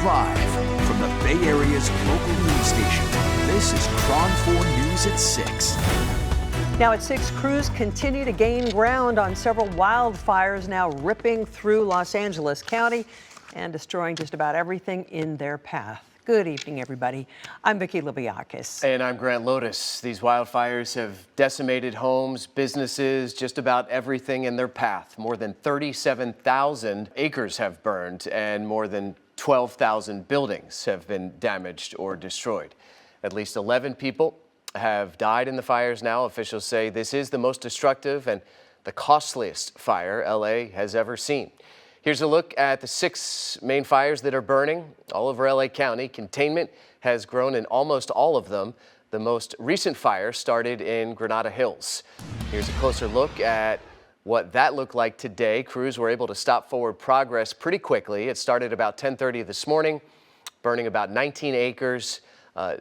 Live from the Bay Area's local news station, this is KRON 4 News at 6. Now at 6, crews continue to gain ground on several wildfires now ripping through Los Angeles County and destroying just about everything in their path. Good evening, everybody. I'm Vicki Libiakis. And I'm Grant Lotus. These wildfires have decimated homes, businesses, just about everything in their path. More than 37,000 acres have burned and more than 12,000 buildings have been damaged or destroyed. At least 11 people have died in the fires now. Officials say this is the most destructive and the costliest fire LA has ever seen. Here's a look at the 6 main fires that are burning all over LA County. Containment has grown in almost all of them. The most recent fire started in Granada Hills. Here's a closer look at what that looked like today. Crews were able to stop forward progress pretty quickly. It started about 10:30 this morning, burning about 19 acres.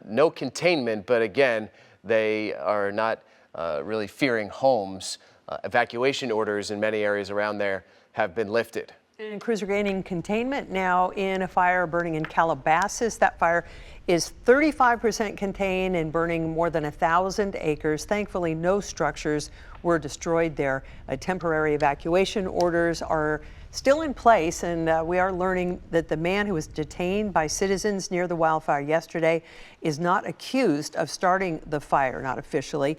No containment, but again, they are not really fearing homes. Evacuation orders in many areas around there have been lifted. And crews are gaining containment now in a fire burning in Calabasas. That fire is 35% contained and burning more than 1,000 acres. Thankfully, no structures were destroyed there. Temporary evacuation orders are still in place, and we are learning that the man who was detained by citizens near the wildfire yesterday is not accused of starting the fire, not officially.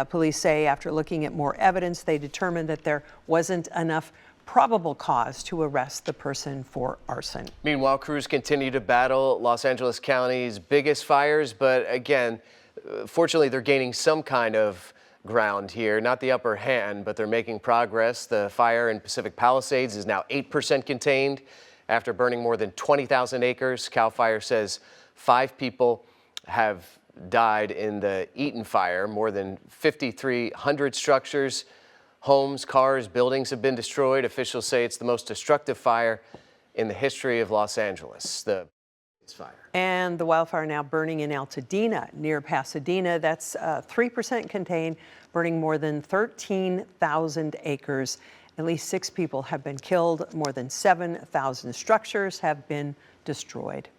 Police say after looking at more evidence, they determined that there wasn't enough probable cause to arrest the person for arson. Meanwhile, crews continue to battle Los Angeles County's biggest fires, but again, fortunately, they're gaining some kind of ground here, not the upper hand, but they're making progress. The fire in Pacific Palisades is now 8% contained after burning more than 20,000 acres. CAL FIRE says 5 people have died in the Eaton fire. More than 5,300 structures, homes, cars, buildings have been destroyed. Officials say it's the most destructive fire in the history of Los Angeles. The fire. And the wildfire now burning in Altadena near Pasadena. That's 3% contained, burning more than 13,000 acres. At least 6 people have been killed. More than 7,000 structures have been destroyed.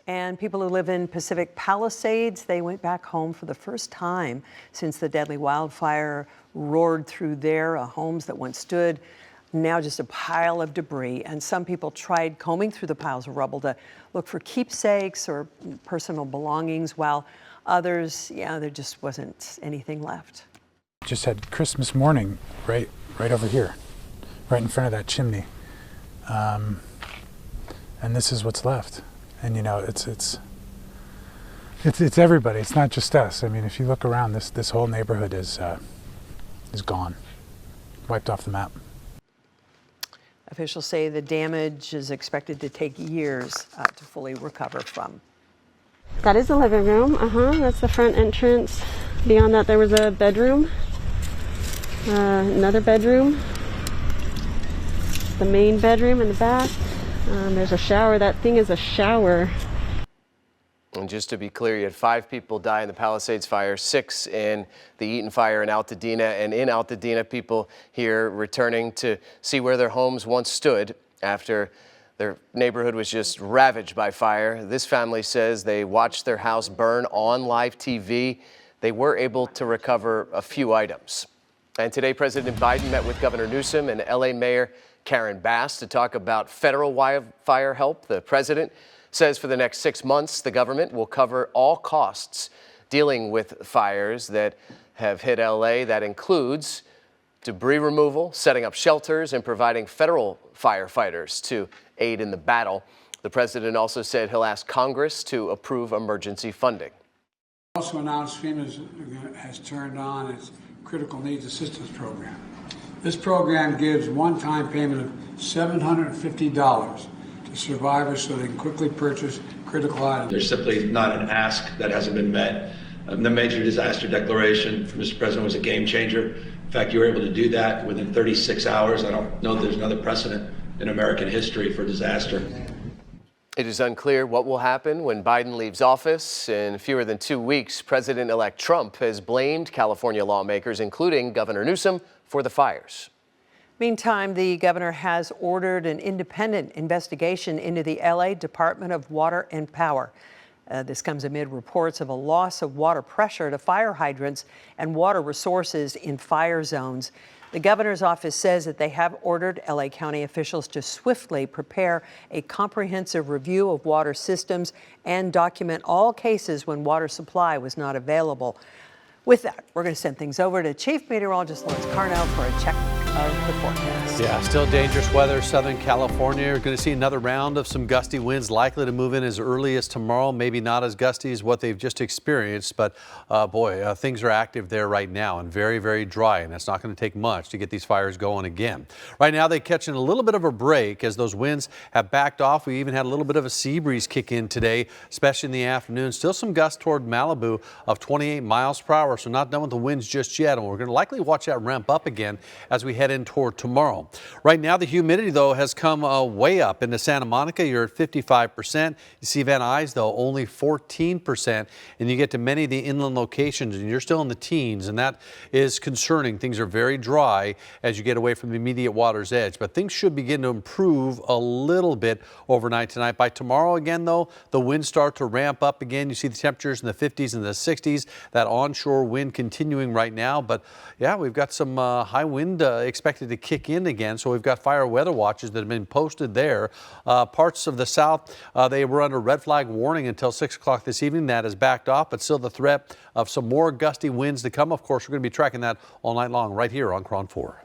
And people who live in Pacific Palisades, they went back home for the first time since the deadly wildfire roared through their homes that once stood. Now just a pile of debris. And some people tried combing through the piles of rubble to look for keepsakes or personal belongings, while others, there just wasn't anything left. Just had Christmas morning right over here, right in front of that chimney. And this is what's left. And it's everybody. It's not just us. I mean, if you look around, this whole neighborhood is gone, wiped off the map. Officials say the damage is expected to take years to fully recover from. That is the living room. That's the front entrance. Beyond that, there was a bedroom, another bedroom, the main bedroom in the back. There's a shower. That thing is a shower. And just to be clear, you had 5 people die in the Palisades fire, 6 in the Eaton fire in Altadena. And in Altadena, people here returning to see where their homes once stood after their neighborhood was just ravaged by fire. This family says they watched their house burn on live TV. They were able to recover a few items. And today, President Biden met with Governor Newsom and LA Mayor Karen Bass to talk about federal wildfire help. The president says for the next 6 months, the government will cover all costs dealing with fires that have hit LA. That includes debris removal, setting up shelters, and providing federal firefighters to aid in the battle. The president also said he'll ask Congress to approve emergency funding. Also announced FEMA has turned on its Critical Needs Assistance Program. This program gives one-time payment of $750 to survivors so they can quickly purchase critical items. There's simply not an ask that hasn't been met. The major disaster declaration from Mr. President was a game changer. In fact, you were able to do that within 36 hours. I don't know if there's another precedent in American history for disaster. It is unclear what will happen when Biden leaves office. In fewer than 2 weeks, President-elect Trump has blamed California lawmakers, including Governor Newsom, for the fires. Meantime, the governor has ordered an independent investigation into the LA Department of Water and Power. This comes amid reports of a loss of water pressure to fire hydrants and water resources in fire zones. The governor's office says that they have ordered LA County officials to swiftly prepare a comprehensive review of water systems and document all cases when water supply was not available. With that, we're going to send things over to Chief Meteorologist Lawrence Carnell for a check of the forecast. Yeah, still dangerous weather. Southern California, you're going to see another round of some gusty winds likely to move in as early as tomorrow. Maybe not as gusty as what they've just experienced, but things are active there right now and very, very dry. And it's not going to take much to get these fires going again. Right now, they're catching a little bit of a break as those winds have backed off. We even had a little bit of a sea breeze kick in today, especially in the afternoon. Still some gusts toward Malibu of 28 miles per hour. So not done with the winds just yet. And we're going to likely watch that ramp up again as we head in toward tomorrow. Right now, the humidity, though, has come way up. Into Santa Monica, you're at 55%. You see Van Nuys, though, only 14%. And you get to many of the inland locations, and you're still in the teens. And that is concerning. Things are very dry as you get away from the immediate water's edge. But things should begin to improve a little bit overnight tonight. By tomorrow, again, though, the winds start to ramp up again. You see the temperatures in the 50s and the 60s. That onshore wind continuing right now. But, yeah, we've got some high wind expected to kick in again. So we've got fire weather watches that have been posted there. Parts of the south, they were under red flag warning until 6 o'clock this evening. That has backed off, but still the threat of some more gusty winds to come. Of course, we're going to be tracking that all night long right here on KRON 4.